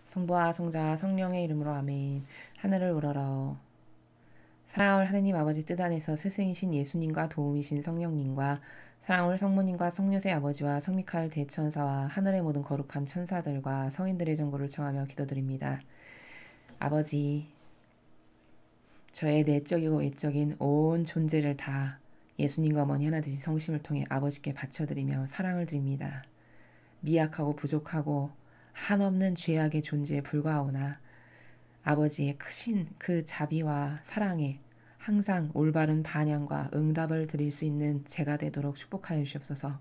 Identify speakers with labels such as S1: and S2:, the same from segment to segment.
S1: 성부와 성자와 성령의 이름으로 아멘. 하늘을 우러러 사랑을 하느님 아버지 뜻 안에서 스승이신 예수님과 도움이신 성령님과 사랑을 성모님과 성녀의 아버지와 성미카엘 대천사와 하늘의 모든 거룩한 천사들과 성인들의 전고를 청하며 기도드립니다. 아버지, 저의 내적이고 외적인 온 존재를 다 예수님과 어머니 하나 되신 성심을 통해 아버지께 바쳐드리며 사랑을 드립니다. 미약하고 부족하고 한없는 죄악의 존재에 불과하오나 아버지의 크신 그 자비와 사랑에 항상 올바른 반향과 응답을 드릴 수 있는 제가 되도록 축복하여 주시옵소서.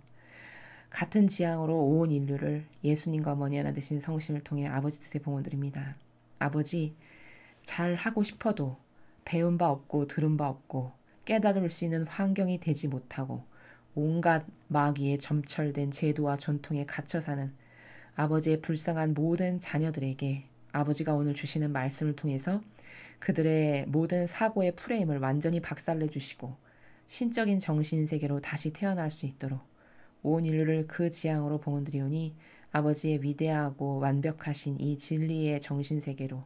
S1: 같은 지향으로 온 인류를 예수님과 어머니 하나 되신 성심을 통해 아버지 뜻에 봉헌드립니다. 아버지, 잘하고 싶어도 배운 바 없고 들은 바 없고 깨달을 수 있는 환경이 되지 못하고 온갖 마귀에 점철된 제도와 전통에 갇혀 사는 아버지의 불쌍한 모든 자녀들에게 아버지가 오늘 주시는 말씀을 통해서 그들의 모든 사고의 프레임을 완전히 박살내 주시고 신적인 정신세계로 다시 태어날 수 있도록 온 인류를 그 지향으로 봉헌드리오니 아버지의 위대하고 완벽하신 이 진리의 정신세계로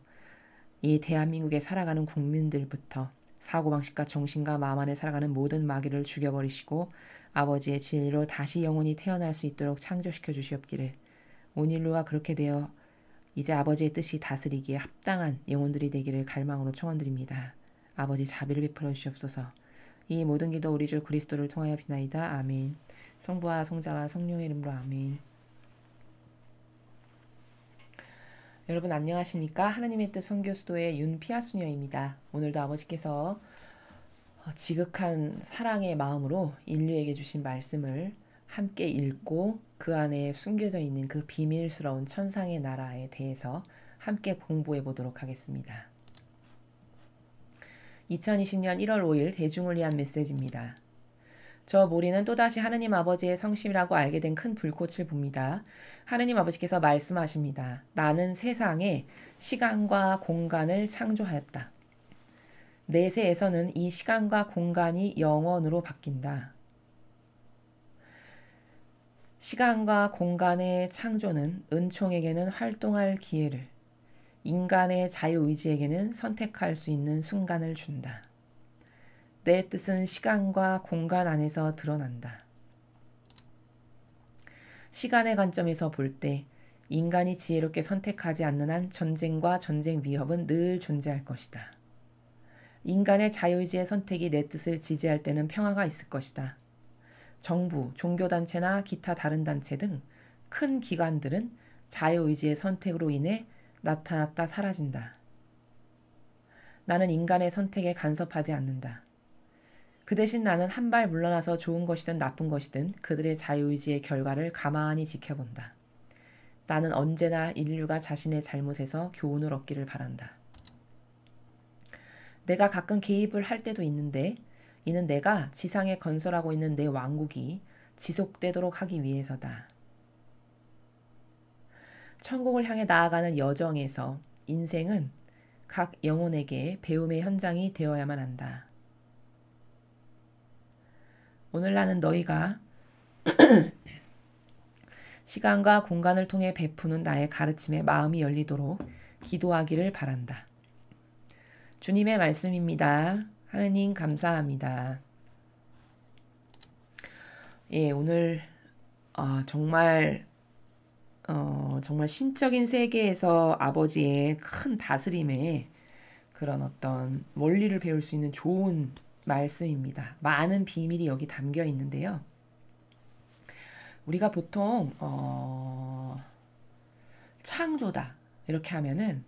S1: 이 대한민국에 살아가는 국민들부터 사고방식과 정신과 마음 안에 살아가는 모든 마귀를 죽여버리시고 아버지의 진리로 다시 영원히 태어날 수 있도록 창조시켜 주시옵기를 온 인류가 그렇게 되어 이제 아버지의 뜻이 다스리기에 합당한 영혼들이 되기를 갈망으로 청원드립니다. 아버지 자비를 베풀어 주시옵소서. 이 모든 기도 우리 주 그리스도를 통하여 비나이다. 아멘. 성부와 성자와 성령의 이름으로 아멘. 여러분 안녕하십니까? 하나님의 뜻 선교수도의 윤피아수녀입니다. 오늘도 아버지께서 지극한 사랑의 마음으로 인류에게 주신 말씀을 함께 읽고 그 안에 숨겨져 있는 그 비밀스러운 천상의 나라에 대해서 함께 공부해 보도록 하겠습니다. 2020년 1월 5일 대중을 위한 메시지입니다. 저 모리는 또다시 하느님 아버지의 성심이라고 알게 된 큰 불꽃을 봅니다. 하느님 아버지께서 말씀하십니다. 나는 세상에 시간과 공간을 창조하였다. 내세에서는 이 시간과 공간이 영원으로 바뀐다. 시간과 공간의 창조는 은총에게는 활동할 기회를, 인간의 자유의지에게는 선택할 수 있는 순간을 준다. 내 뜻은 시간과 공간 안에서 드러난다. 시간의 관점에서 볼 때 인간이 지혜롭게 선택하지 않는 한 전쟁과 전쟁 위협은 늘 존재할 것이다. 인간의 자유의지의 선택이 내 뜻을 지지할 때는 평화가 있을 것이다. 정부, 종교단체나 기타 다른 단체 등 큰 기관들은 자유의지의 선택으로 인해 나타났다 사라진다. 나는 인간의 선택에 간섭하지 않는다. 그 대신 나는 한 발 물러나서 좋은 것이든 나쁜 것이든 그들의 자유의지의 결과를 가만히 지켜본다. 나는 언제나 인류가 자신의 잘못에서 교훈을 얻기를 바란다. 내가 가끔 개입을 할 때도 있는데 이는 내가 지상에 건설하고 있는 내 왕국이 지속되도록 하기 위해서다. 천국을 향해 나아가는 여정에서 인생은 각 영혼에게 배움의 현장이 되어야만 한다. 오늘 나는 너희가 시간과 공간을 통해 베푸는 나의 가르침에 마음이 열리도록 기도하기를 바란다. 주님의 말씀입니다. 하느님 감사합니다. 예, 오늘 정말 신적인 세계에서 아버지의 큰 다스림에 그런 어떤 원리를 배울 수 있는 좋은 말씀입니다. 많은 비밀이 여기 담겨 있는데요. 우리가 보통 창조다 이렇게 하면은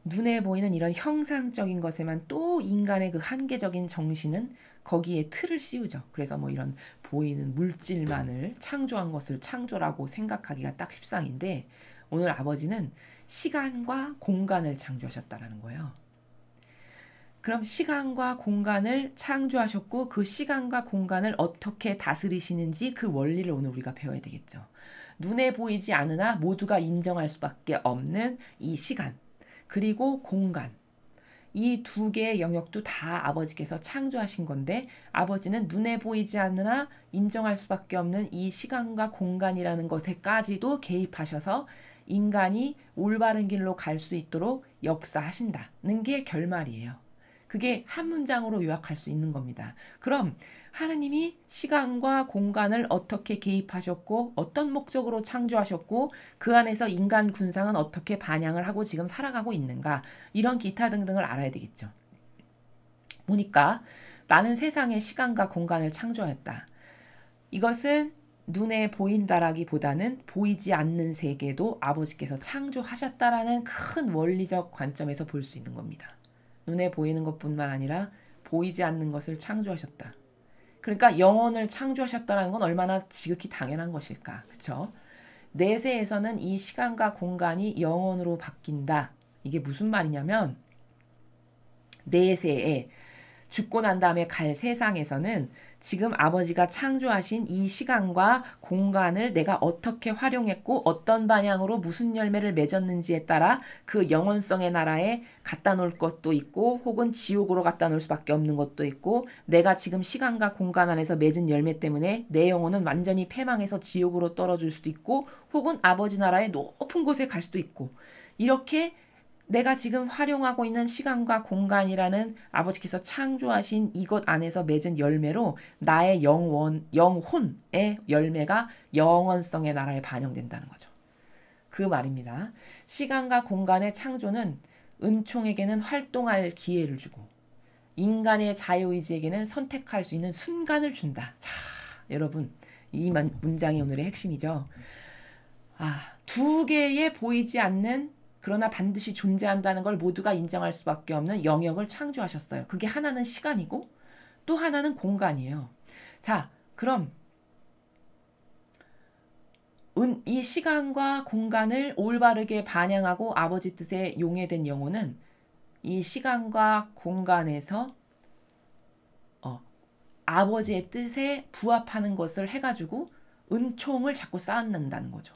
S1: 눈에 보이는 이런 형상적인 것에만 또 인간의 그 한계적인 정신은 거기에 틀을 씌우죠. 그래서 뭐 이런 보이는 물질만을 창조한 것을 창조라고 생각하기가 딱 십상인데 오늘 아버지는 시간과 공간을 창조하셨다라는 거예요. 그럼 시간과 공간을 창조하셨고 그 시간과 공간을 어떻게 다스리시는지 그 원리를 오늘 우리가 배워야 되겠죠. 눈에 보이지 않으나 모두가 인정할 수밖에 없는 이 시간 그리고 공간 이 두 개의 영역도 다 아버지께서 창조하신 건데 아버지는 눈에 보이지 않으나 인정할 수밖에 없는 이 시간과 공간이라는 것에까지도 개입하셔서 인간이 올바른 길로 갈 수 있도록 역사하신다는 게 결말이에요. 그게 한 문장으로 요약할 수 있는 겁니다. 그럼 하느님이 시간과 공간을 어떻게 개입하셨고 어떤 목적으로 창조하셨고 그 안에서 인간 군상은 어떻게 반영을 하고 지금 살아가고 있는가, 이런 기타 등등을 알아야 되겠죠. 보니까 나는 세상에 시간과 공간을 창조하였다. 이것은 눈에 보인다라기보다는 보이지 않는 세계도 아버지께서 창조하셨다라는 큰 원리적 관점에서 볼 수 있는 겁니다. 눈에 보이는 것뿐만 아니라 보이지 않는 것을 창조하셨다. 그러니까 영혼을 창조하셨다는 건 얼마나 지극히 당연한 것일까. 그렇죠? 내세에서는 이 시간과 공간이 영혼으로 바뀐다. 이게 무슨 말이냐면 내세에 죽고 난 다음에 갈 세상에서는 지금 아버지가 창조하신 이 시간과 공간을 내가 어떻게 활용했고 어떤 방향으로 무슨 열매를 맺었는지에 따라 그 영원성의 나라에 갖다 놓을 것도 있고 혹은 지옥으로 갖다 놓을 수밖에 없는 것도 있고, 내가 지금 시간과 공간 안에서 맺은 열매 때문에 내 영혼은 완전히 패망해서 지옥으로 떨어질 수도 있고 혹은 아버지 나라의 높은 곳에 갈 수도 있고, 이렇게 내가 지금 활용하고 있는 시간과 공간이라는 아버지께서 창조하신 이것 안에서 맺은 열매로 나의 영혼의 열매가 영원성의 나라에 반영된다는 거죠. 그 말입니다. 시간과 공간의 창조는 은총에게는 활동할 기회를 주고 인간의 자유의지에게는 선택할 수 있는 순간을 준다. 자, 여러분, 이 문장이 오늘의 핵심이죠. 두 개의 보이지 않는 그러나 반드시 존재한다는 걸 모두가 인정할 수밖에 없는 영역을 창조하셨어요. 그게 하나는 시간이고 또 하나는 공간이에요. 자, 그럼 이 시간과 공간을 올바르게 반영하고 아버지 뜻에 용해된 영혼은 이 시간과 공간에서 아버지의 뜻에 부합하는 것을 해가지고 은총을 자꾸 쌓는다는 거죠.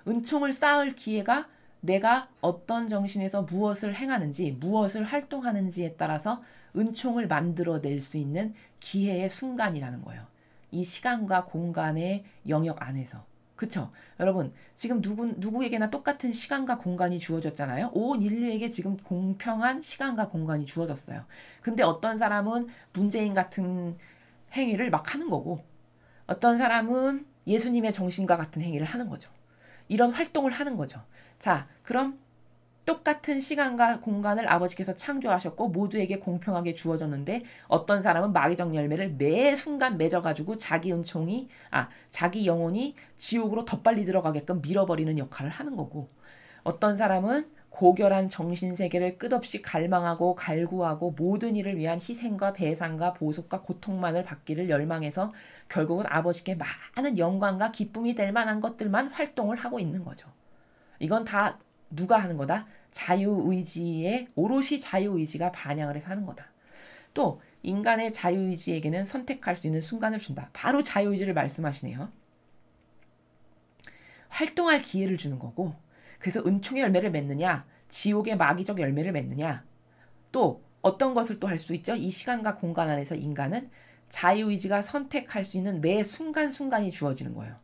S1: 은총을 쌓을 기회가 내가 어떤 정신에서 무엇을 행하는지, 무엇을 활동하는지에 따라서 은총을 만들어낼 수 있는 기회의 순간이라는 거예요. 이 시간과 공간의 영역 안에서. 그쵸? 여러분, 지금 누구에게나 똑같은 시간과 공간이 주어졌잖아요. 온 인류에게 지금 공평한 시간과 공간이 주어졌어요. 근데 어떤 사람은 문재인 같은 행위를 막 하는 거고, 어떤 사람은 예수님의 정신과 같은 행위를 하는 거죠. 이런 활동을 하는 거죠. 자, 그럼 똑같은 시간과 공간을 아버지께서 창조하셨고 모두에게 공평하게 주어졌는데 어떤 사람은 마귀적 열매를 매 순간 맺어가지고 자기 영혼이 지옥으로 더 빨리 들어가게끔 밀어버리는 역할을 하는 거고, 어떤 사람은 고결한 정신세계를 끝없이 갈망하고 갈구하고 모든 일을 위한 희생과 배상과 보속과 고통만을 받기를 열망해서 결국은 아버지께 많은 영광과 기쁨이 될 만한 것들만 활동을 하고 있는 거죠. 이건 다 누가 하는 거다? 자유의지에 오롯이 자유의지가 반영을 해서 하는 거다. 또 인간의 자유의지에게는 선택할 수 있는 순간을 준다. 바로 자유의지를 말씀하시네요. 활동할 기회를 주는 거고, 그래서 은총의 열매를 맺느냐, 지옥의 마귀적 열매를 맺느냐, 또 어떤 것을 또 할 수 있죠? 이 시간과 공간 안에서 인간은 자유의지가 선택할 수 있는 매 순간순간이 주어지는 거예요.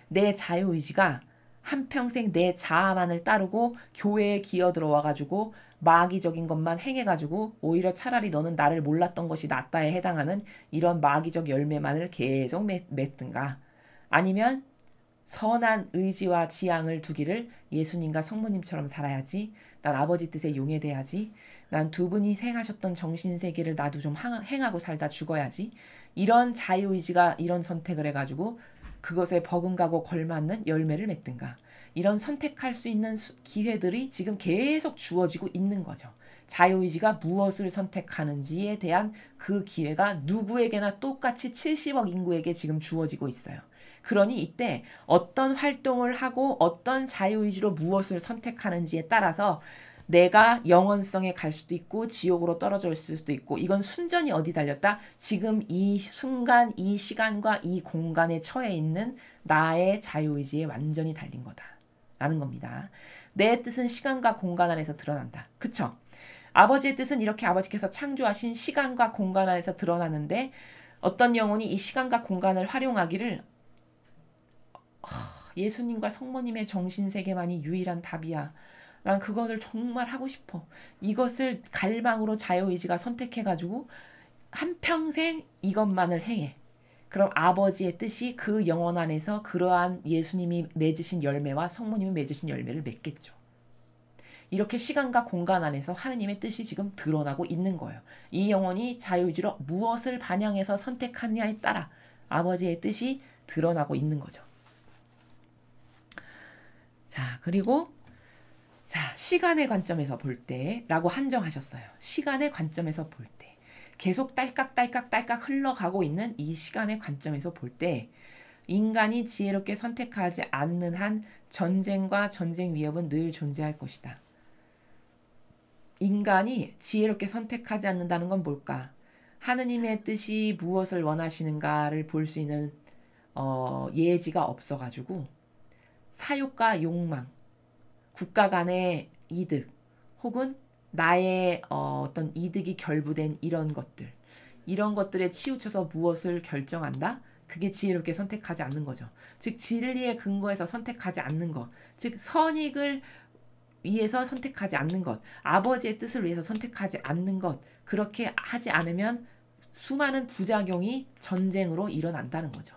S1: 내 자유의지가 한평생 내 자아만을 따르고 교회에 기어 들어와가지고 마귀적인 것만 행해가지고 오히려 차라리 너는 나를 몰랐던 것이 낫다에 해당하는 이런 마귀적 열매만을 계속 맺든가, 아니면 선한 의지와 지향을 두기를 예수님과 성모님처럼 살아야지, 난 아버지 뜻에 용해돼야지, 난 두 분이 행하셨던 정신세계를 나도 좀 행하고 살다 죽어야지, 이런 자유의지가 이런 선택을 해가지고 그것에 버금가고 걸맞는 열매를 맺든가, 이런 선택할 수 있는 기회들이 지금 계속 주어지고 있는 거죠. 자유의지가 무엇을 선택하는지에 대한 그 기회가 누구에게나 똑같이 70억 인구에게 지금 주어지고 있어요. 그러니 이때 어떤 활동을 하고 어떤 자유의지로 무엇을 선택하는지에 따라서 내가 영원성에 갈 수도 있고 지옥으로 떨어져 있을 수도 있고, 이건 순전히 어디 달렸다? 지금 이 순간, 이 시간과 이 공간에 처해 있는 나의 자유의지에 완전히 달린 거다 라는 겁니다. 내 뜻은 시간과 공간 안에서 드러난다. 그쵸? 아버지의 뜻은 이렇게 아버지께서 창조하신 시간과 공간 안에서 드러나는데 어떤 영혼이 이 시간과 공간을 활용하기를 예수님과 성모님의 정신세계만이 유일한 답이야. 난 그거를 정말 하고 싶어. 이것을 갈망으로 자유의지가 선택해가지고 한평생 이것만을 행해. 그럼 아버지의 뜻이 그 영혼 안에서 그러한 예수님이 맺으신 열매와 성모님이 맺으신 열매를 맺겠죠. 이렇게 시간과 공간 안에서 하느님의 뜻이 지금 드러나고 있는 거예요. 이 영혼이 자유의지로 무엇을 반영해서 선택하느냐에 따라 아버지의 뜻이 드러나고 있는 거죠. 자, 그리고 시간의 관점에서 볼 때라고 한정하셨어요. 시간의 관점에서 볼 때. 계속 딸깍딸깍 흘러가고 있는 이 시간의 관점에서 볼 때 인간이 지혜롭게 선택하지 않는 한 전쟁과 전쟁 위협은 늘 존재할 것이다. 인간이 지혜롭게 선택하지 않는다는 건 뭘까? 하느님의 뜻이 무엇을 원하시는가를 볼 수 있는 예지가 없어가지고 사욕과 욕망, 국가 간의 이득, 혹은 나의 어떤 이득이 결부된 이런 것들에 치우쳐서 무엇을 결정한다? 그게 지혜롭게 선택하지 않는 거죠. 즉 진리의 근거에서 선택하지 않는 것, 즉 선익을 위해서 선택하지 않는 것, 아버지의 뜻을 위해서 선택하지 않는 것, 그렇게 하지 않으면 수많은 부작용이 전쟁으로 일어난다는 거죠.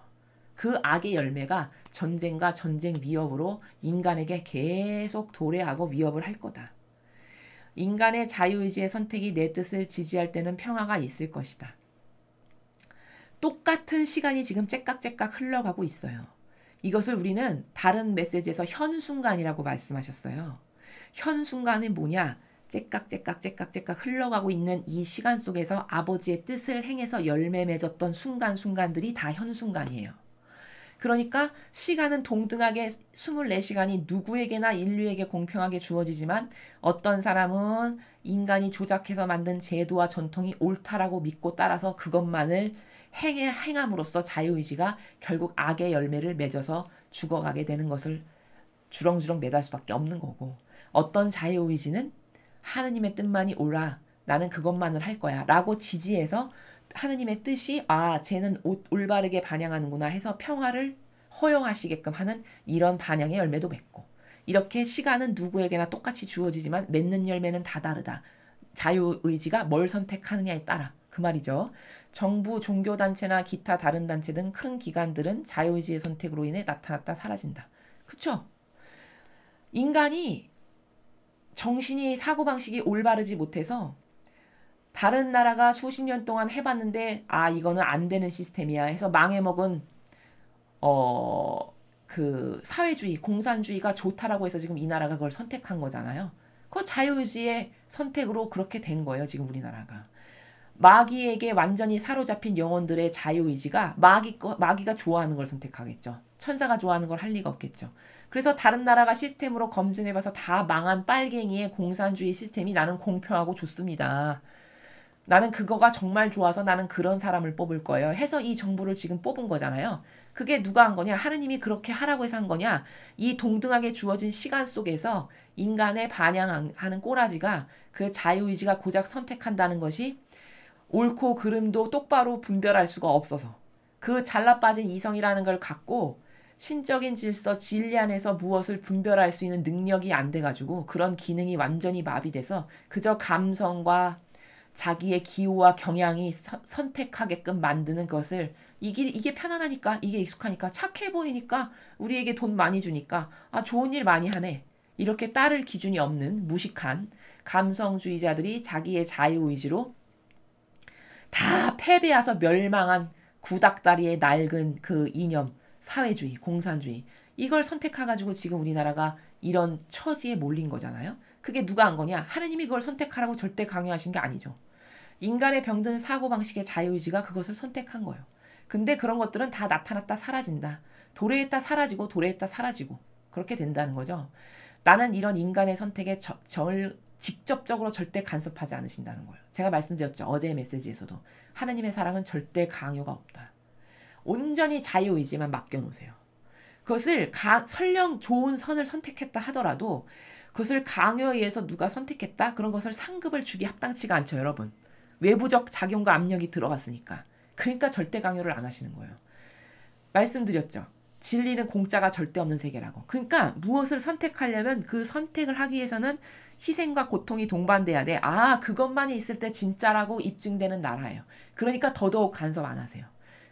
S1: 그 악의 열매가 전쟁과 전쟁 위협으로 인간에게 계속 도래하고 위협을 할 거다. 인간의 자유의지의 선택이 내 뜻을 지지할 때는 평화가 있을 것이다. 똑같은 시간이 지금 째깍째깍 흘러가고 있어요. 이것을 우리는 다른 메시지에서 현순간이라고 말씀하셨어요. 현순간은 뭐냐? 째깍째깍 흘러가고 있는 이 시간 속에서 아버지의 뜻을 행해서 열매 맺었던 순간순간들이 다 현순간이에요. 그러니까 시간은 동등하게 24시간이 누구에게나 인류에게 공평하게 주어지지만 어떤 사람은 인간이 조작해서 만든 제도와 전통이 옳다라고 믿고 따라서 그것만을 행함으로써 자유의지가 결국 악의 열매를 맺어서 죽어가게 되는 것을 주렁주렁 매달 수밖에 없는 거고, 어떤 자유의지는 하느님의 뜻만이 옳아, 나는 그것만을 할 거야 라고 지지해서 하느님의 뜻이 쟤는 올바르게 반영하는구나 해서 평화를 허용하시게끔 하는 이런 반영의 열매도 맺고, 이렇게 시간은 누구에게나 똑같이 주어지지만 맺는 열매는 다 다르다. 자유의지가 뭘 선택하느냐에 따라 그 말이죠. 정부, 종교단체나 기타 다른 단체 등 큰 기관들은 자유의지의 선택으로 인해 나타났다 사라진다. 그쵸? 인간이 정신이 사고방식이 올바르지 못해서 다른 나라가 수십 년 동안 해봤는데 이거는 안 되는 시스템이야 해서 망해먹은 그 사회주의, 공산주의가 좋다라고 해서 지금 이 나라가 그걸 선택한 거잖아요. 그 자유의지의 선택으로 그렇게 된 거예요. 지금 우리나라가. 마귀에게 완전히 사로잡힌 영혼들의 자유의지가 마귀가 좋아하는 걸 선택하겠죠. 천사가 좋아하는 걸 할 리가 없겠죠. 그래서 다른 나라가 시스템으로 검증해봐서 다 망한 빨갱이의 공산주의 시스템이 나는 공평하고 좋습니다. 나는 그거가 정말 좋아서 나는 그런 사람을 뽑을 거예요 해서 이 정부를 지금 뽑은 거잖아요. 그게 누가 한 거냐? 하느님이 그렇게 하라고 해서 한 거냐? 이 동등하게 주어진 시간 속에서 인간의 반영하는 꼬라지가 그 자유의지가 고작 선택한다는 것이 옳고 그름도 똑바로 분별할 수가 없어서 그 잘나빠진 이성이라는 걸 갖고 신적인 질서, 진리 안에서 무엇을 분별할 수 있는 능력이 안 돼가지고 그런 기능이 완전히 마비돼서 그저 감성과 자기의 기호와 경향이 선택하게끔 만드는 것을 이게 편안하니까, 이게 익숙하니까, 착해 보이니까, 우리에게 돈 많이 주니까 좋은 일 많이 하네. 이렇게 따를 기준이 없는 무식한 감성주의자들이 자기의 자유의지로 다 패배해서 멸망한 구닥다리의 낡은 그 이념, 사회주의, 공산주의, 이걸 선택해가지고 지금 우리나라가 이런 처지에 몰린 거잖아요. 그게 누가 한 거냐? 하느님이 그걸 선택하라고 절대 강요하신 게 아니죠. 인간의 병든 사고방식의 자유의지가 그것을 선택한 거예요. 근데 그런 것들은 다 나타났다 사라진다. 도래했다 사라지고 도래했다 사라지고 그렇게 된다는 거죠. 나는 이런 인간의 선택에 직접적으로 절대 간섭하지 않으신다는 거예요. 제가 말씀드렸죠. 어제의 메시지에서도. 하느님의 사랑은 절대 강요가 없다. 온전히 자유의지만 맡겨놓으세요. 그것을 설령 좋은 선을 선택했다 하더라도 그것을 강요에 의해서 누가 선택했다? 그런 것을 상급을 주기 합당치가 않죠, 여러분. 외부적 작용과 압력이 들어갔으니까. 그러니까 절대 강요를 안 하시는 거예요. 말씀드렸죠. 진리는 공짜가 절대 없는 세계라고. 그러니까 무엇을 선택하려면 그 선택을 하기 위해서는 희생과 고통이 동반돼야 돼. 아, 그것만이 있을 때 진짜라고 입증되는 나라예요. 그러니까 더더욱 간섭 안 하세요.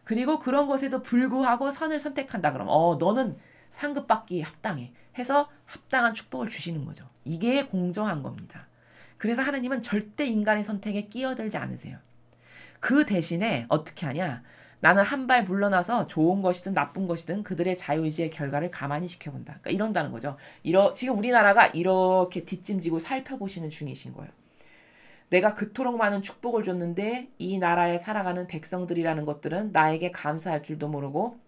S1: 그리고 그런 것에도 불구하고 선을 선택한다 그러면 너는 상급받기 합당해 해서 합당한 축복을 주시는 거죠. 이게 공정한 겁니다. 그래서 하느님은 절대 인간의 선택에 끼어들지 않으세요. 그 대신에 어떻게 하냐? 나는 한 발 물러나서 좋은 것이든 나쁜 것이든 그들의 자유의지의 결과를 가만히 지켜본다. 그러니까 이런다는 거죠. 지금 우리나라가 이렇게 뒷짐지고 살펴보시는 중이신 거예요. 내가 그토록 많은 축복을 줬는데 이 나라에 살아가는 백성들이라는 것들은 나에게 감사할 줄도 모르고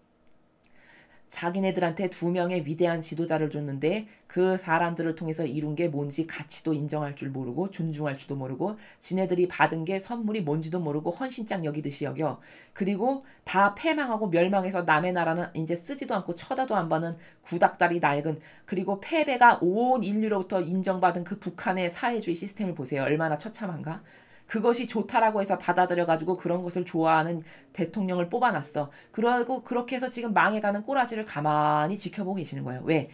S1: 자기네들한테 2명의 위대한 지도자를 줬는데 그 사람들을 통해서 이룬 게 뭔지 가치도 인정할 줄 모르고 존중할 줄도 모르고 지네들이 받은 게 선물이 뭔지도 모르고 헌신장 여기듯이 여겨. 그리고 다 패망하고 멸망해서 남의 나라는 이제 쓰지도 않고 쳐다도 안 봐는 구닥다리 낡은, 그리고 패배가 온 인류로부터 인정받은 그 북한의 사회주의 시스템을 보세요. 얼마나 처참한가? 그것이 좋다라고 해서 받아들여가지고 그런 것을 좋아하는 대통령을 뽑아놨어. 그러고 그렇게 해서 지금 망해가는 꼬라지를 가만히 지켜보고 계시는 거예요. 왜?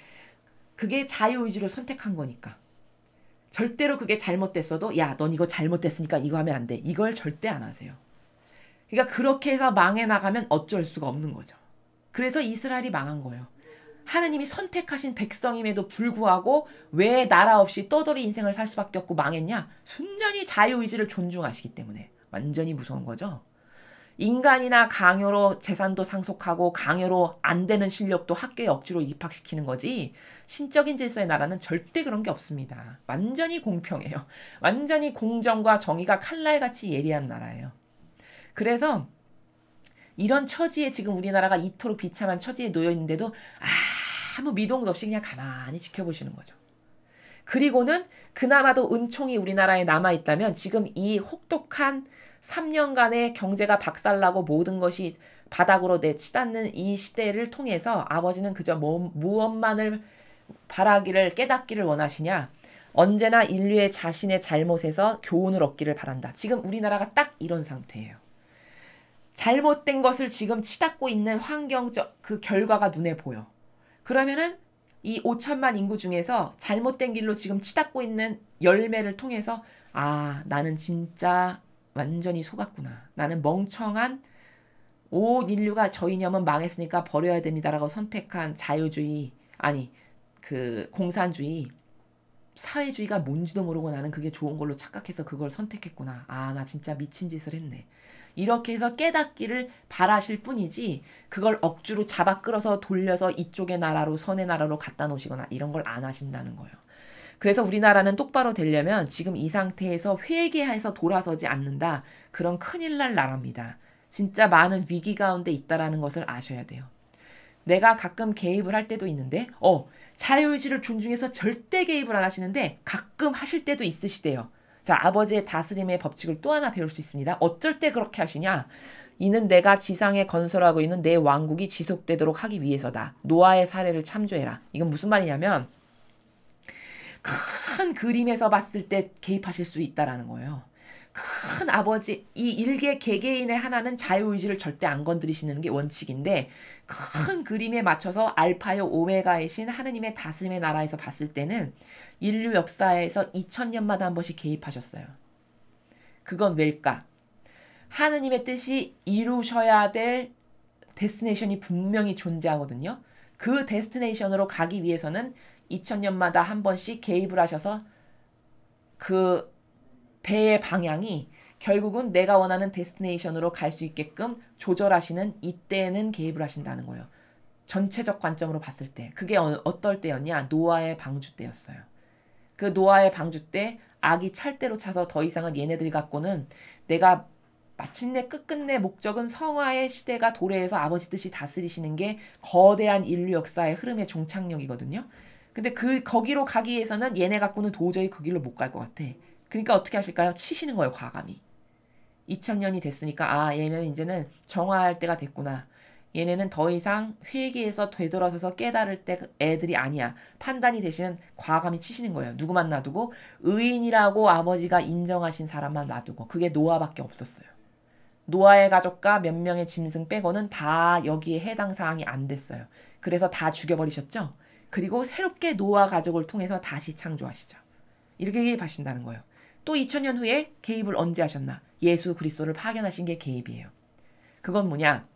S1: 그게 자유의지로 선택한 거니까. 절대로 그게 잘못됐어도 야, 넌 이거 잘못됐으니까 이거 하면 안 돼. 이걸 절대 안 하세요. 그러니까 그렇게 해서 망해 나가면 어쩔 수가 없는 거죠. 그래서 이스라엘이 망한 거예요. 하느님이 선택하신 백성임에도 불구하고 왜 나라 없이 떠돌이 인생을 살 수밖에 없고 망했냐? 순전히 자유의지를 존중하시기 때문에. 완전히 무서운 거죠. 인간이나 강요로 재산도 상속하고 강요로 안 되는 실력도 학교에 억지로 입학시키는 거지, 신적인 질서의 나라는 절대 그런 게 없습니다. 완전히 공평해요. 완전히 공정과 정의가 칼날같이 예리한 나라예요. 그래서 이런 처지에 지금 우리나라가 이토록 비참한 처지에 놓여 있는데도 아무 미동도 없이 그냥 가만히 지켜보시는 거죠. 그리고는 그나마도 은총이 우리나라에 남아있다면 지금 이 혹독한 3년간의 경제가 박살나고 모든 것이 바닥으로 치닫는 이 시대를 통해서 아버지는 그저 무엇만을 바라기를 깨닫기를 원하시냐? 언제나 인류의 자신의 잘못에서 교훈을 얻기를 바란다. 지금 우리나라가 딱 이런 상태예요. 잘못된 것을 지금 치닫고 있는 환경적 그 결과가 눈에 보여. 그러면은 이 5천만 인구 중에서 잘못된 길로 지금 치닫고 있는 열매를 통해서 나는 진짜 완전히 속았구나. 나는 멍청한 온 인류가 저 이념은 망했으니까 버려야 됩니다라고 선택한 자유주의, 아니 그 공산주의, 사회주의가 뭔지도 모르고 나는 그게 좋은 걸로 착각해서 그걸 선택했구나. 나 진짜 미친 짓을 했네. 이렇게 해서 깨닫기를 바라실 뿐이지 그걸 억지로 잡아 끌어서 돌려서 이쪽의 나라로, 선의 나라로 갖다 놓으시거나 이런 걸 안 하신다는 거예요. 그래서 우리나라는 똑바로 되려면 지금 이 상태에서 회개해서 돌아서지 않는다. 그런 큰일 날 나라입니다. 진짜 많은 위기 가운데 있다라는 것을 아셔야 돼요. 내가 가끔 개입을 할 때도 있는데 자유의지를 존중해서 절대 개입을 안 하시는데 가끔 하실 때도 있으시대요. 자, 아버지의 다스림의 법칙을 또 하나 배울 수 있습니다. 어쩔 때 그렇게 하시냐? 이는 내가 지상에 건설하고 있는 내 왕국이 지속되도록 하기 위해서다. 노아의 사례를 참조해라. 이건 무슨 말이냐면 큰 그림에서 봤을 때 개입하실 수 있다라는 거예요. 큰 아버지, 이 일개 개개인의 하나는 자유의지를 절대 안 건드리시는 게 원칙인데 큰 그림에 맞춰서 알파요 오메가이신 하느님의 다스림의 나라에서 봤을 때는 인류 역사에서 2000년마다 한 번씩 개입하셨어요. 그건 왜일까? 하느님의 뜻이 이루셔야 될 데스티네이션이 분명히 존재하거든요. 그 데스티네이션으로 가기 위해서는 2000년마다 한 번씩 개입을 하셔서 그 배의 방향이 결국은 내가 원하는 데스티네이션으로 갈 수 있게끔 조절하시는 이때에는 개입을 하신다는 거예요. 전체적 관점으로 봤을 때. 그게 어떨 때였냐? 노아의 방주 때였어요. 그 노아의 방주 때 악이 찰대로 차서 더 이상은 얘네들 갖고는 내가 마침내 끝끝내 목적은 성화의 시대가 도래해서 아버지 뜻이 다스리시는 게 거대한 인류 역사의 흐름의 종착역이거든요. 근데 거기로 가기 위해서는 얘네 갖고는 도저히 그 길로 못 갈 것 같아. 그러니까 어떻게 하실까요? 치시는 거예요, 과감히. 2000년이 됐으니까 얘는 이제는 정화할 때가 됐구나. 얘네는 더 이상 회개해서 되돌아서서 깨달을 때 애들이 아니야. 판단이 되시면 과감히 치시는 거예요. 누구만 놔두고 의인이라고 아버지가 인정하신 사람만 놔두고. 그게 노아밖에 없었어요. 노아의 가족과 몇 명의 짐승 빼고는 다 여기에 해당 사항이 안 됐어요. 그래서 다 죽여버리셨죠. 그리고 새롭게 노아 가족을 통해서 다시 창조하시죠. 이렇게 개입하신다는 거예요. 또 2000년 후에 개입을 언제 하셨나? 예수 그리스도를 파견하신 게 개입이에요. 그건 뭐냐?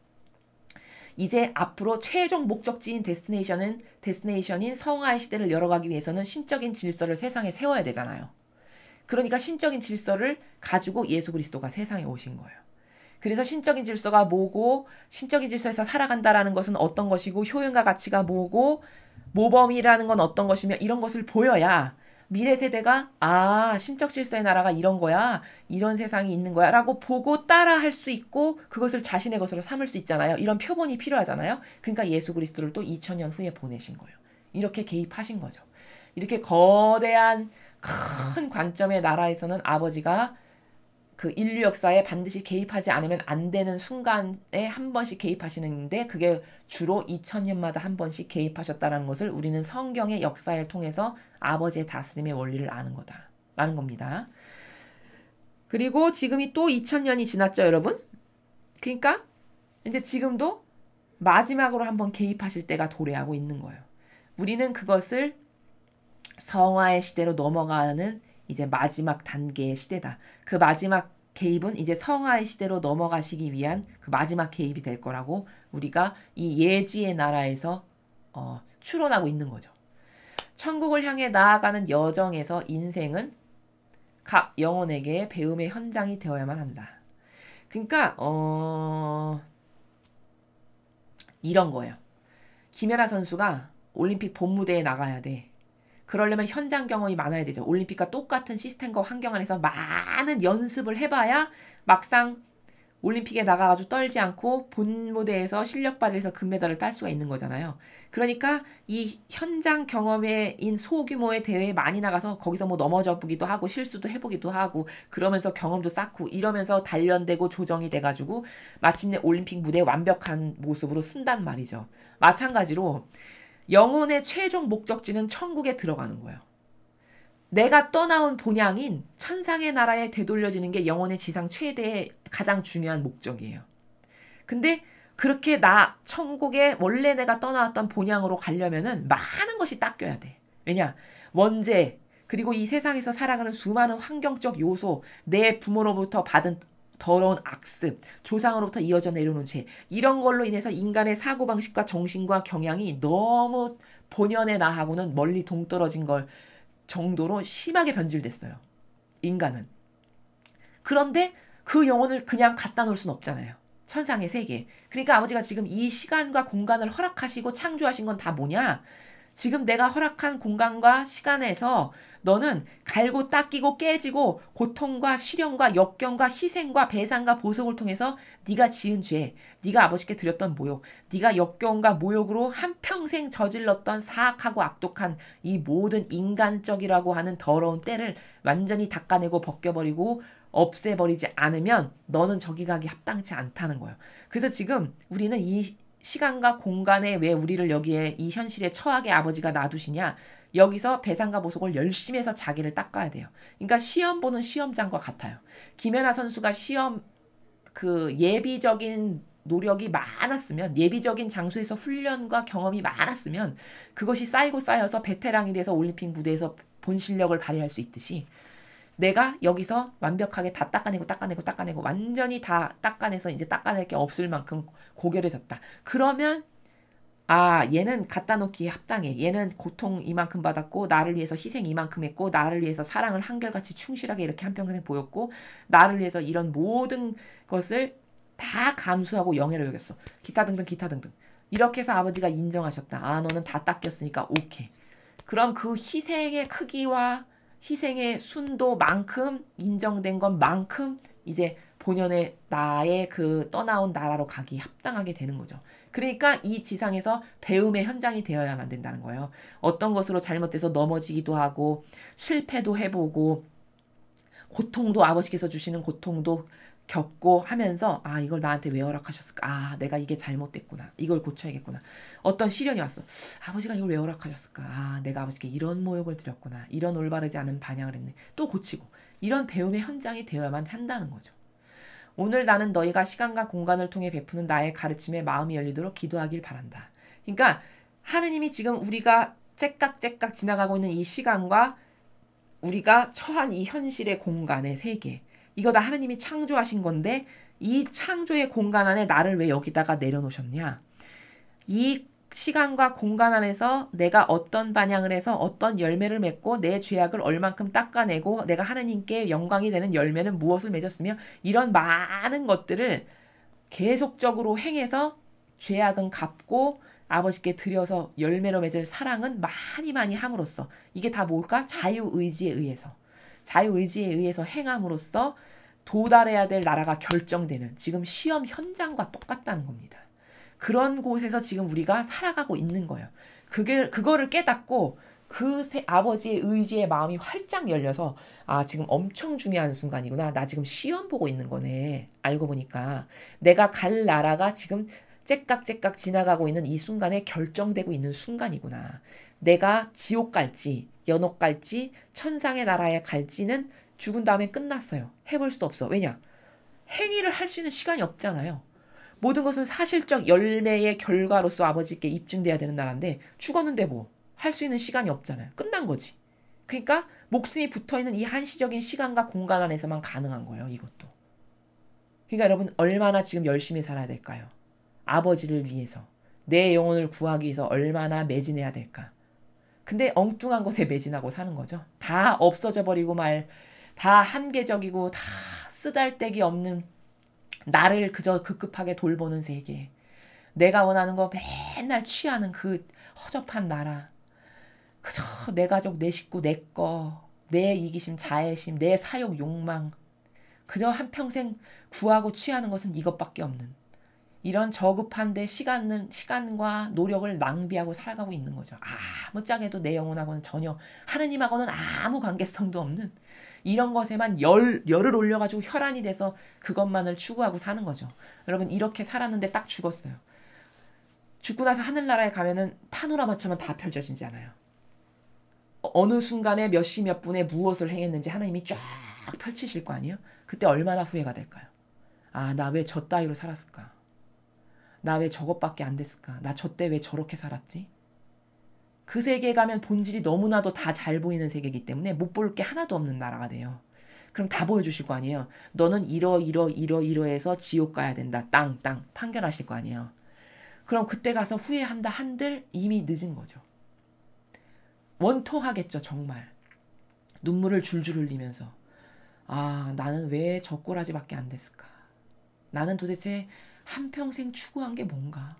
S1: 이제 앞으로 최종 목적지인 데스티네이션인 성화의 시대를 열어가기 위해서는 신적인 질서를 세상에 세워야 되잖아요. 그러니까 신적인 질서를 가지고 예수 그리스도가 세상에 오신 거예요. 그래서 신적인 질서가 뭐고 신적인 질서에서 살아간다라는 것은 어떤 것이고 효용과 가치가 뭐고 모범이라는 건 어떤 것이며 이런 것을 보여야 미래 세대가 신적 질서의 나라가 이런 거야. 이런 세상이 있는 거야. 라고 보고 따라 할 수 있고 그것을 자신의 것으로 삼을 수 있잖아요. 이런 표본이 필요하잖아요. 그러니까 예수 그리스도를 또 2000년 후에 보내신 거예요. 이렇게 개입하신 거죠. 이렇게 거대한 큰 관점의 나라에서는 아버지가 그 인류 역사에 반드시 개입하지 않으면 안 되는 순간에 한 번씩 개입하시는데 그게 주로 2000년마다 한 번씩 개입하셨다는 것을 우리는 성경의 역사를 통해서 아버지의 다스림의 원리를 아는 거다라는 겁니다. 그리고 지금이 또 2000년이 지났죠, 여러분? 그러니까 이제 지금도 마지막으로 한번 개입하실 때가 도래하고 있는 거예요. 우리는 그것을 성화의 시대로 넘어가는 이제 마지막 단계의 시대다. 그 마지막 개입은 이제 성화의 시대로 넘어가시기 위한 그 마지막 개입이 될 거라고 우리가 이 예지의 나라에서 추론하고 있는 거죠. 천국을 향해 나아가는 여정에서 인생은 각 영혼에게 배움의 현장이 되어야만 한다. 그러니까 이런 거예요. 김연아 선수가 올림픽 본무대에 나가야 돼. 그러려면 현장 경험이 많아야 되죠. 올림픽과 똑같은 시스템과 환경 안에서 많은 연습을 해봐야 막상 올림픽에 나가가지고 떨지 않고 본 무대에서 실력 발휘해서 금메달을 딸 수가 있는 거잖아요. 그러니까 이 현장 경험인 소규모의 대회에 많이 나가서 거기서 뭐 넘어져 보기도 하고 실수도 해보기도 하고 그러면서 경험도 쌓고 이러면서 단련되고 조정이 돼가지고 마침내 올림픽 무대에 완벽한 모습으로 쓴단 말이죠. 마찬가지로 영혼의 최종 목적지는 천국에 들어가는 거예요. 내가 떠나온 본향인 천상의 나라에 되돌려지는 게 영혼의 지상 최대의 가장 중요한 목적이에요. 근데 그렇게 천국에 원래 내가 떠나왔던 본향으로 가려면은 많은 것이 닦여야 돼. 왜냐? 원죄, 그리고 이 세상에서 살아가는 수많은 환경적 요소, 내 부모로부터 받은 더러운 악습, 조상으로부터 이어져 내려오는 죄, 이런 걸로 인해서 인간의 사고방식과 정신과 경향이 너무 본연의 나하고는 멀리 동떨어진 걸 정도로 심하게 변질됐어요. 인간은. 그런데 그 영혼을 그냥 갖다 놓을 수는 없잖아요. 천상의 세계. 그러니까 아버지가 지금 이 시간과 공간을 허락하시고 창조하신 건 다 뭐냐? 지금 내가 허락한 공간과 시간에서 너는 갈고 닦이고 깨지고 고통과 시련과 역경과 희생과 배상과 보석을 통해서 네가 지은 죄, 네가 아버지께 드렸던 모욕, 네가 역경과 모욕으로 한평생 저질렀던 사악하고 악독한 이 모든 인간적이라고 하는 더러운 때를 완전히 닦아내고 벗겨버리고 없애버리지 않으면 너는 저기 가기 합당치 않다는 거예요. 그래서 지금 우리는 이 시간과 공간에 왜 우리를 여기에 이 현실에 처하게 아버지가 놔두시냐? 여기서 배상과 보석을 열심히 해서 자기를 닦아야 돼요. 그러니까 시험 보는 시험장과 같아요. 김연아 선수가 시험 그 예비적인 노력이 많았으면, 예비적인 장소에서 훈련과 경험이 많았으면 그것이 쌓이고 쌓여서 베테랑이 돼서 올림픽 무대에서 본 실력을 발휘할 수 있듯이 내가 여기서 완벽하게 다 닦아내고 완전히 다 닦아내서 이제 닦아낼 게 없을 만큼 고결해졌다. 그러면 얘는 갖다 놓기에 합당해. 얘는 고통 이만큼 받았고 나를 위해서 희생 이만큼 했고 나를 위해서 사랑을 한결같이 충실하게 이렇게 한평생 보였고 나를 위해서 이런 모든 것을 다 감수하고 영예로 여겼어. 기타 등등 이렇게 해서 아버지가 인정하셨다. 너는 다 닦였으니까 오케이. 그럼 그 희생의 크기와 희생의 순도만큼 인정된 것만큼 이제 본연의 나의 그 떠나온 나라로 가기 합당하게 되는 거죠. 그러니까 이 지상에서 배움의 현장이 되어야만 된다는 거예요. 어떤 것으로 잘못돼서 넘어지기도 하고 실패도 해보고 고통도 아버지께서 주시는 고통도 겪고 하면서 이걸 나한테 왜 허락하셨을까? 내가 이게 잘못됐구나. 이걸 고쳐야겠구나. 어떤 시련이 왔어. 아버지가 이걸 왜 허락하셨을까? 내가 아버지께 이런 모욕을 드렸구나. 이런 올바르지 않은 반향을 했네. 또 고치고. 이런 배움의 현장이 되어야만 한다는 거죠. 오늘 나는 너희가 시간과 공간을 통해 베푸는 나의 가르침에 마음이 열리도록 기도하길 바란다. 그러니까 하느님이 지금 우리가 째깍째깍 지나가고 있는 이 시간과 우리가 처한 이 현실의 공간의 세계, 이거 다 하느님이 창조하신 건데 이 창조의 공간 안에 나를 왜 여기다가 내려놓으셨냐? 이 시간과 공간 안에서 내가 어떤 반향을 해서 어떤 열매를 맺고 내 죄악을 얼만큼 닦아내고 내가 하느님께 영광이 되는 열매는 무엇을 맺었으며 이런 많은 것들을 계속적으로 행해서 죄악은 갚고 아버지께 드려서 열매로 맺을 사랑은 많이 많이 함으로써 이게 다 뭘까? 자유의지에 의해서 자유의지에 의해서 행함으로써 도달해야 될 나라가 결정되는 지금 시험 현장과 똑같다는 겁니다. 그런 곳에서 지금 우리가 살아가고 있는 거예요. 그거를 깨닫고 아버지의 의지의 마음이 활짝 열려서 아 지금 엄청 중요한 순간이구나. 나 지금 시험 보고 있는 거네. 알고 보니까 내가 갈 나라가 지금 째깍째깍 지나가고 있는 이 순간에 결정되고 있는 순간이구나. 내가 지옥 갈지 연옥 갈지 천상의 나라에 갈지는 죽은 다음에 끝났어요. 해볼 수도 없어. 왜냐? 행위를 할 수 있는 시간이 없잖아요. 모든 것은 사실적 열매의 결과로서 아버지께 입증돼야 되는 나라인데 죽었는데 뭐 할 수 있는 시간이 없잖아요. 끝난 거지. 그러니까 목숨이 붙어있는 이 한시적인 시간과 공간 안에서만 가능한 거예요. 이것도. 그러니까 여러분 얼마나 지금 열심히 살아야 될까요? 아버지를 위해서 내 영혼을 구하기 위해서 얼마나 매진해야 될까? 근데 엉뚱한 것에 매진하고 사는 거죠. 다 없어져 버리고 다 한계적이고 다 쓰잘데기 없는 나를 그저 급급하게 돌보는 세계. 내가 원하는 거 맨날 취하는 그 허접한 나라. 그저 내 가족, 내 식구, 내 거, 내 이기심, 자애심, 내 사욕, 욕망. 그저 한평생 구하고 취하는 것은 이것밖에 없는. 이런 저급한데 시간과 노력을 낭비하고 살아가고 있는 거죠. 아무짝에도 내 영혼하고는 전혀 하느님하고는 아무 관계성도 없는 이런 것에만 열을 올려가지고 혈안이 돼서 그것만을 추구하고 사는 거죠. 여러분 이렇게 살았는데 딱 죽었어요. 죽고 나서 하늘나라에 가면은 파노라마처럼 다 펼쳐지지 않아요. 어느 순간에 몇 시 몇 분에 무엇을 행했는지 하나님이 쫙 펼치실 거 아니에요? 그때 얼마나 후회가 될까요? 나 왜 저 따위로 살았을까? 나 왜 저것밖에 안 됐을까? 나 저 때 왜 저렇게 살았지? 그 세계에 가면 본질이 너무나도 다 잘 보이는 세계이기 때문에 못 볼 게 하나도 없는 나라가 돼요. 그럼 다 보여주실 거 아니에요. 너는 이러해서 지옥 가야 된다. 땅 판결하실 거 아니에요. 그럼 그때 가서 후회한다 한들 이미 늦은 거죠. 원통하겠죠. 정말. 눈물을 줄줄 흘리면서 나는 왜 저 꼬라지밖에 안 됐을까? 나는 도대체 한평생 추구한 게 뭔가?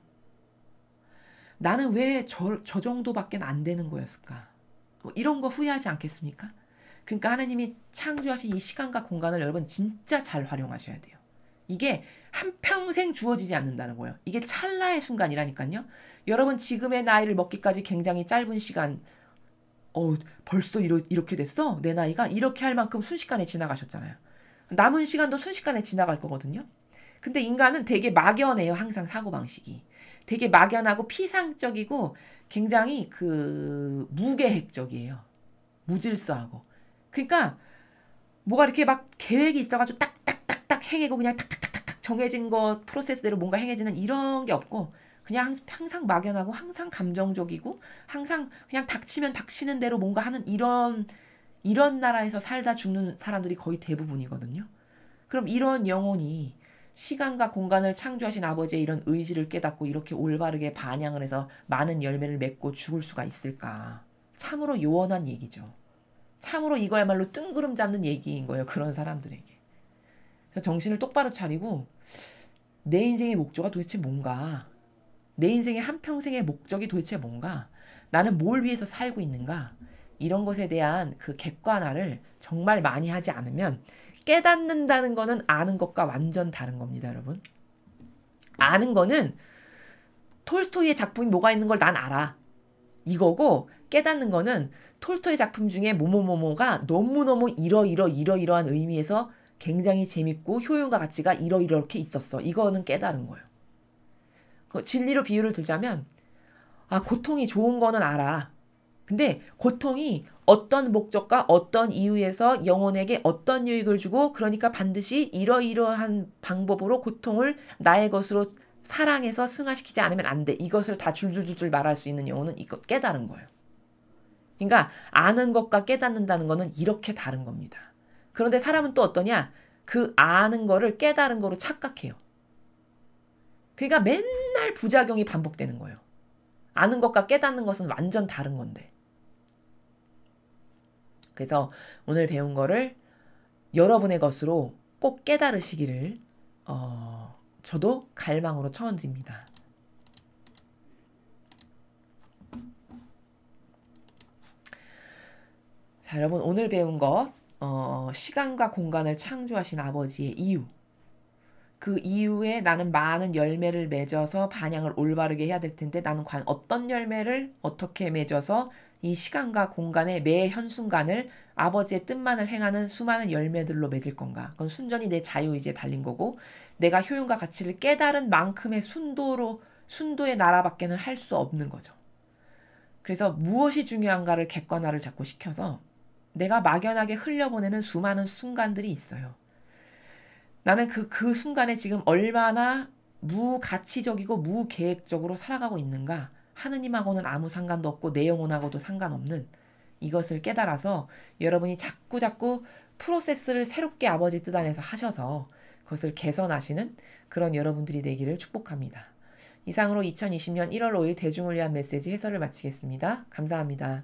S1: 나는 왜 저 정도밖에 안 되는 거였을까? 이런 거 후회하지 않겠습니까? 그러니까 하나님이 창조하신 이 시간과 공간을 여러분 진짜 잘 활용하셔야 돼요. 이게 한평생 주어지지 않는다는 거예요. 이게 찰나의 순간이라니까요. 여러분 지금의 나이를 먹기까지 굉장히 짧은 시간 벌써 이렇게 됐어? 내 나이가? 이렇게 할 만큼 순식간에 지나가셨잖아요. 남은 시간도 순식간에 지나갈 거거든요. 근데 인간은 되게 막연해요. 항상 사고방식이. 되게 막연하고 피상적이고 굉장히 무계획적이에요. 무질서하고. 그러니까 뭐가 이렇게 막 계획이 있어가지고 딱딱딱딱 행하고 그냥 탁탁탁탁 정해진 거 프로세스대로 뭔가 행해지는 이런 게 없고 그냥 항상 막연하고 항상 감정적이고 항상 그냥 닥치면 닥치는 대로 뭔가 하는 이런 나라에서 살다 죽는 사람들이 거의 대부분이거든요. 그럼 이런 영혼이 시간과 공간을 창조하신 아버지의 이런 의지를 깨닫고 이렇게 올바르게 반향을 해서 많은 열매를 맺고 죽을 수가 있을까? 참으로 요원한 얘기죠. 참으로 이거야말로 뜬구름 잡는 얘기인 거예요. 그런 사람들에게. 그래서 정신을 똑바로 차리고 내 인생의 목적이 도대체 뭔가? 내 인생의 한평생의 목적이 도대체 뭔가? 나는 뭘 위해서 살고 있는가? 이런 것에 대한 그 객관화를 정말 많이 하지 않으면 깨닫는다는 거는 아는 것과 완전 다른 겁니다, 여러분. 아는 거는 톨스토이의 작품이 뭐가 있는 걸 난 알아. 이거고 깨닫는 거는 톨스토이 작품 중에 뭐뭐뭐뭐가 너무너무 이러이러한 의미에서 굉장히 재밌고 효용과 가치가 이렇게 있었어. 이거는 깨달은 거예요. 진리로 비유를 들자면 고통이 좋은 거는 알아. 근데 고통이 어떤 목적과 어떤 이유에서 영혼에게 어떤 유익을 주고 그러니까 반드시 이러이러한 방법으로 고통을 나의 것으로 사랑해서 승화시키지 않으면 안 돼. 이것을 다 줄줄줄줄 말할 수 있는 영혼은 이거 깨달은 거예요. 그러니까 아는 것과 깨닫는다는 거는 이렇게 다른 겁니다. 그런데 사람은 또 어떠냐? 그 아는 거를 깨달은 거로 착각해요. 그러니까 맨날 부작용이 반복되는 거예요. 아는 것과 깨닫는 것은 완전 다른 건데. 그래서 오늘 배운 거를 여러분의 것으로 꼭 깨달으시기를 저도 갈망으로 청원드립니다. 자, 여러분 오늘 배운 것 시간과 공간을 창조하신 아버지의 이유, 그 이후에 나는 많은 열매를 맺어서 반향을 올바르게 해야 될 텐데 나는 과연 어떤 열매를 어떻게 맺어서 이 시간과 공간의 매 현순간을 아버지의 뜻만을 행하는 수많은 열매들로 맺을 건가? 그건 순전히 내 자유의지에 달린 거고 내가 효용과 가치를 깨달은 만큼의 순도의 나라밖에는 할 수 없는 거죠. 그래서 무엇이 중요한가를 객관화를 자꾸 시켜서 내가 막연하게 흘려보내는 수많은 순간들이 있어요. 나는 그 순간에 지금 얼마나 무가치적이고 무계획적으로 살아가고 있는가. 하느님하고는 아무 상관도 없고 내 영혼하고도 상관없는 이것을 깨달아서 여러분이 자꾸 프로세스를 새롭게 아버지 뜻 안에서 하셔서 그것을 개선하시는 그런 여러분들이 되기를 축복합니다. 이상으로 2020년 1월 5일 대중을 위한 메시지 해설을 마치겠습니다. 감사합니다.